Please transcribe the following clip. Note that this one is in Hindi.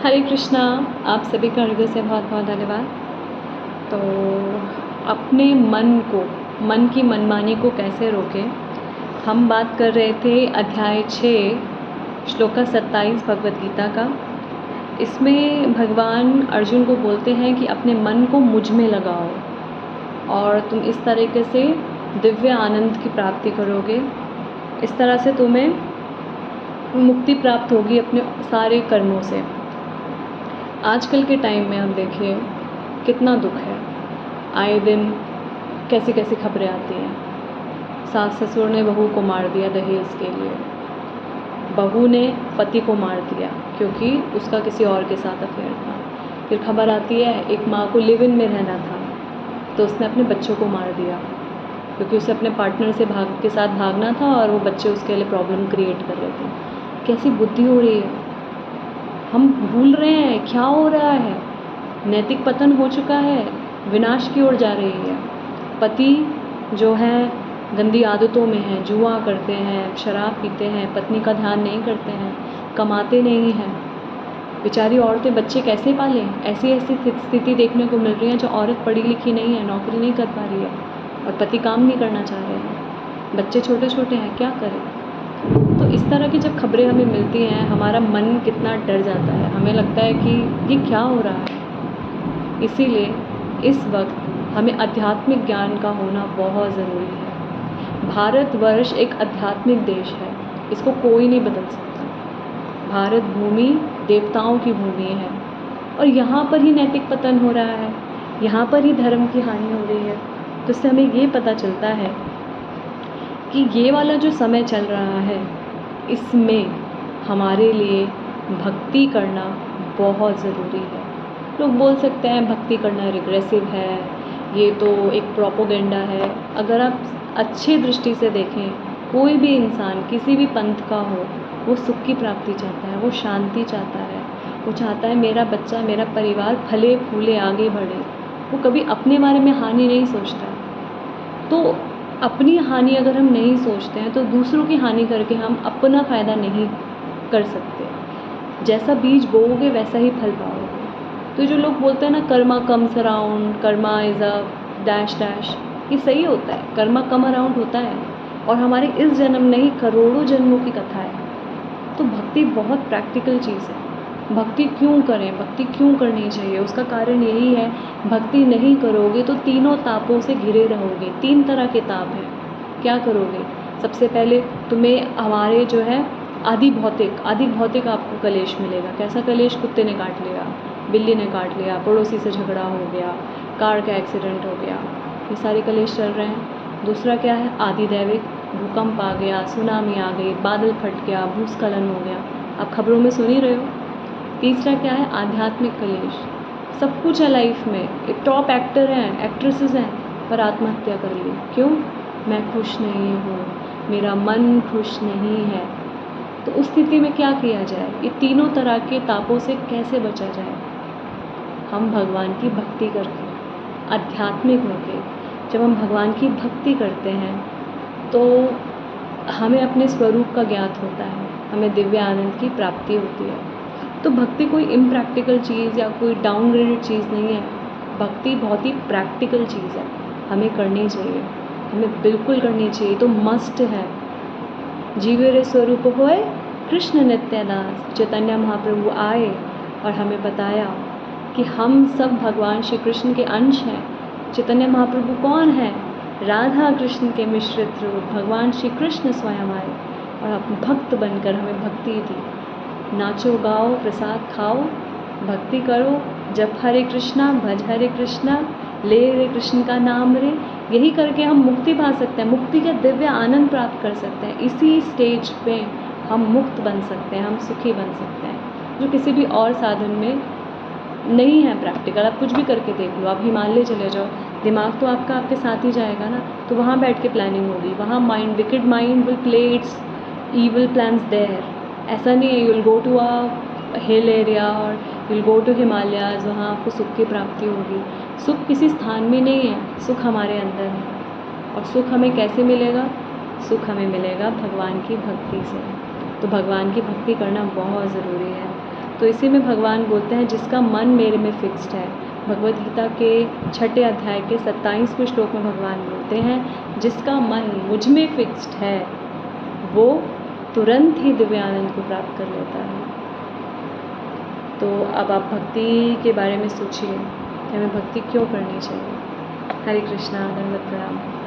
हरे कृष्णा। आप सभी का हृदय से बहुत बहुत धन्यवाद। तो अपने मन की मनमानी को कैसे रोकें, हम बात कर रहे थे अध्याय 6 श्लोका 27 भगवद गीता का। इसमें भगवान अर्जुन को बोलते हैं कि अपने मन को मुझ में लगाओ और तुम इस तरीके से दिव्य आनंद की प्राप्ति करोगे। इस तरह से तुम्हें मुक्ति प्राप्त होगी अपने सारे कर्मों से। आजकल के टाइम में आप देखिए कितना दुख है, आए दिन कैसी कैसी खबरें आती हैं। सास ससुर ने बहू को मार दिया दहेज के लिए, बहू ने पति को मार दिया क्योंकि उसका किसी और के साथ अफेयर था। फिर खबर आती है एक माँ को लिव इन में रहना था तो उसने अपने बच्चों को मार दिया क्योंकि उसे अपने पार्टनर से के साथ भागना था और वो बच्चे उसके लिए प्रॉब्लम क्रिएट कर रहे थे। कैसी बुद्धि हो रही है, हम भूल रहे हैं क्या हो रहा है। नैतिक पतन हो चुका है, विनाश की ओर जा रही है। पति जो है गंदी आदतों में है, जुआ करते हैं, शराब पीते हैं, पत्नी का ध्यान नहीं करते हैं, कमाते नहीं हैं। बेचारी औरतें बच्चे कैसे पालें। ऐसी ऐसी स्थिति देखने को मिल रही है जो औरत पढ़ी लिखी नहीं है, नौकरी नहीं कर पा रही है और पति काम नहीं करना चाह रहे हैं, बच्चे छोटे छोटे हैं, क्या करें। तो इस तरह की जब खबरें हमें मिलती हैं हमारा मन कितना डर जाता है, हमें लगता है कि ये क्या हो रहा है। इसीलिए इस वक्त हमें आध्यात्मिक ज्ञान का होना बहुत ज़रूरी है। भारतवर्ष एक आध्यात्मिक देश है, इसको कोई नहीं बदल सकता। भारत भूमि देवताओं की भूमि है और यहाँ पर ही नैतिक पतन हो रहा है, यहाँ पर ही धर्म की हानि हो रही है। तो इससे हमें ये पता चलता है कि ये वाला जो समय चल रहा है इसमें हमारे लिए भक्ति करना बहुत ज़रूरी है। लोग बोल सकते हैं भक्ति करना रिग्रेसिव है, ये तो एक प्रोपोगेंडा है। अगर आप अच्छी दृष्टि से देखें, कोई भी इंसान किसी भी पंथ का हो वो सुख की प्राप्ति चाहता है, वो शांति चाहता है, वो चाहता है मेरा बच्चा मेरा परिवार फले फूले आगे बढ़े। वो कभी अपने बारे में हानि नहीं सोचता। तो अपनी हानि अगर हम नहीं सोचते हैं तो दूसरों की हानि करके हम अपना फ़ायदा नहीं कर सकते। जैसा बीज बोओगे वैसा ही फल पाओगे। तो जो लोग बोलते हैं ना Karma comes around, Karma is a dash dash, ये सही होता है, कर्मा कम अराउंड होता है और हमारे इस जन्म नहीं करोड़ों जन्मों की कथा है। तो भक्ति बहुत प्रैक्टिकल चीज़ है। भक्ति क्यों करें, भक्ति क्यों करनी चाहिए, उसका कारण यही है भक्ति नहीं करोगे तो तीनों तापों से घिरे रहोगे। 3 तरह के ताप हैं। क्या करोगे, सबसे पहले तुम्हें हमारे जो है आदि भौतिक आपको कलेश मिलेगा। कैसा कलेश, कुत्ते ने काट लिया, बिल्ली ने काट लिया, पड़ोसी से झगड़ा हो गया, कार का एक्सीडेंट हो गया, ये सारे कलेश चल रहे हैं। दूसरा क्या है, आदि दैविक, भूकंप आ गया, सुनामी आ गई, बादल फट गया, भूस्खलन हो गया, आप खबरों में सुन ही रहे हो। तीसरा क्या है, आध्यात्मिक कलेश। सब कुछ है लाइफ में, एक टॉप एक्टर हैं, एक्ट्रेसेस हैं, पर आत्महत्या कर ली। क्यों, मैं खुश नहीं हूँ, मेरा मन खुश नहीं है। तो उस स्थिति में क्या किया जाए, ये तीनों तरह के तापों से कैसे बचा जाए। हम भगवान की भक्ति करके, आध्यात्मिक होके जब हम भगवान की भक्ति करते हैं तो हमें अपने स्वरूप का ज्ञात होता है, हमें दिव्य आनंद की प्राप्ति होती है। तो भक्ति कोई इम्प्रैक्टिकल चीज़ या कोई डाउनग्रेडेड चीज़ नहीं है। भक्ति बहुत ही प्रैक्टिकल चीज़ है, हमें करनी चाहिए, हमें बिल्कुल करनी चाहिए, तो मस्ट है। जीवे रे स्वरूप होए कृष्ण नित्यादास, चैतन्य महाप्रभु आए और हमें बताया कि हम सब भगवान श्री कृष्ण के अंश हैं। चैतन्य महाप्रभु कौन है, राधा कृष्ण के मिश्रित रूप भगवान श्री कृष्ण स्वयं आए और अपने भक्त बनकर हमें भक्ति दी। नाचो गाओ प्रसाद खाओ, भक्ति करो, जप हरे कृष्णा, भज हरे कृष्णा, ले रे कृष्ण का नाम रे। यही करके हम मुक्ति पा सकते हैं, मुक्ति का दिव्य आनंद प्राप्त कर सकते हैं। इसी स्टेज पे हम मुक्त बन सकते हैं, हम सुखी बन सकते हैं, जो किसी भी और साधन में नहीं है प्रैक्टिकल। आप कुछ भी करके देख लो, आप हिमालय चले जाओ, दिमाग तो आपका आपके साथ ही जाएगा ना, तो वहाँ बैठ के प्लानिंग होगी, वहाँ mind, wicked mind will play its evil plans there. ऐसा नहीं है you will go to a hill area और you will go to Himalayas, वहाँ आपको सुख की प्राप्ति होगी। सुख किसी स्थान में नहीं है, सुख हमारे अंदर है। और सुख हमें कैसे मिलेगा, सुख हमें मिलेगा भगवान की भक्ति से। तो भगवान की भक्ति करना बहुत ज़रूरी है। तो इसी में भगवान बोलते हैं जिसका मन मेरे में फिक्स्ड है। भगवद गीता के 6 अध्याय के 27वें श्लोक में भगवान बोलते हैं जिसका मन मुझ में फिक्स्ड है वो तुरंत ही दिव्य आनंद को प्राप्त कर लेता है। तो अब आप भक्ति के बारे में सोचिए कि हमें भक्ति क्यों करनी चाहिए। हरे कृष्णा, दंडवत प्रणाम।